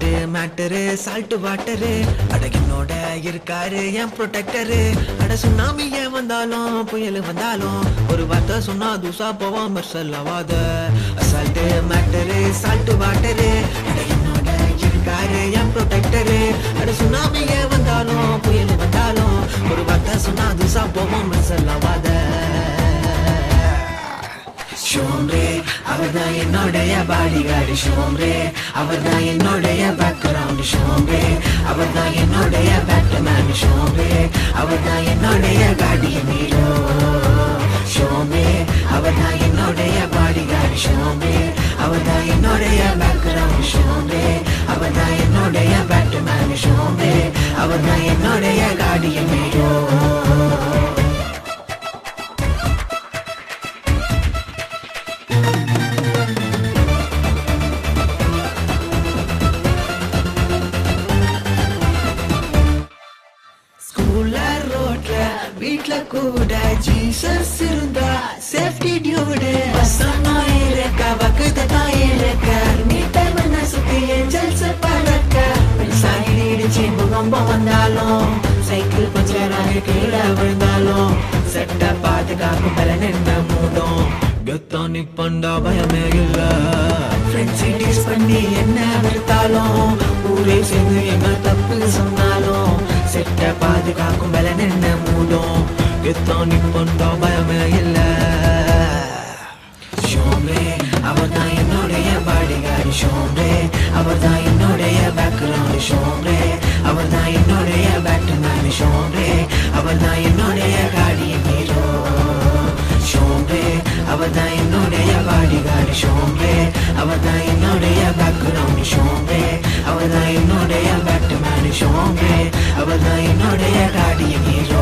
assault matter salt water அட என்னோட இருக்காரு என் ப்ரொடெக்டரு அட சுனாமியே வந்தாலும் புயல் வந்தாலும் ஒரு வார்த்தை சொன்னா தூசா போவான் மெர்சல் ஆவாத அசால்ட்டு மேட்டரு சால்ட்டு வாட்டரு அட என்னோட இருக்காரு என் ப்ரொடெக்டரு அட சுனாமியே வந்தாலும் புயல் வந்தாலும் ஒரு வார்த்தை சொன்னா தூசா போவான் மெர்சல் ஆவாத ஷோம்ரே அவர்தான் என்னோடைய பாடிகார்டு ஷோம்ரே அவர்தான் என்னோடைய பேக்ரவுண்ட் ஷோம்ரே அவர்தான் என்னோடைய பேட்மேன் ஷோம்ரே அவர்தான் என்னோடைய கார்டியன் ஹீரோ ஷோம்ரே அவர்தான் என்னோடைய பாடிகார்டு ஷோம்ரே அவர்தான் என்னோடைய பேக்ரவுண்ட் ஷோம்ரே அவர்தான் என்னோடைய பேட்மேன் ஷோம்ரே அவர்தான் என்னோடைய கார்டியன் ஹீரோ வீட்ல கூட ஜீசஸ் இருந்தா சேஃப்டி டியூடு பசமா இருக்க வக்கதா இருக்க நீ டைமன சுத்தி ஏஞ்சல்ஸ் பறக்க சைடு இடிச்சு பூகம்பம் வந்தாலும் சைக்கிள் பஞ்சர் ஆகி கீழே விழுந்தாலும் செட்ட பாதுகாக்கும் பல நின்று மூடும் கத்தானி பண்டா பயமே இல்ல ஃப்ரெண்ட்ஸ் டீஸ் பண்ணி என்ன வெறுத்தாலும் ஊரே சேர்ந்து என்ன தப்பு சொன்னாலும் செட்ட பாதுகாக்கும் பல நின்று மூடும் கத்தானி பண்டா பயமே இல்ல ஷோம்ரே அவர்தான் என்னுடைய பாடிகார்டு ஷோம்ரே அவர்தான் என்னுடைய பேக்ரவுண்ட் ஷோம்ரே அவர்தான் என்னுடைய பேட்மேன் ஷோம்ரே அவர்தான் என்னுடைய கார்டியன் ஹீரோ ஷோம்ரே அவர்தான் என்னுடைய பாடிகார்டு ஷோம்ரே அவர்தான் என்னுடைய பேக்ரவுண்ட் ஷோம்ரே அவர்தான் என்னுடைய பேட்மேன் ஷோம்ரே அவர்தான் என்னுடைய கார்டியன் ஹீரோ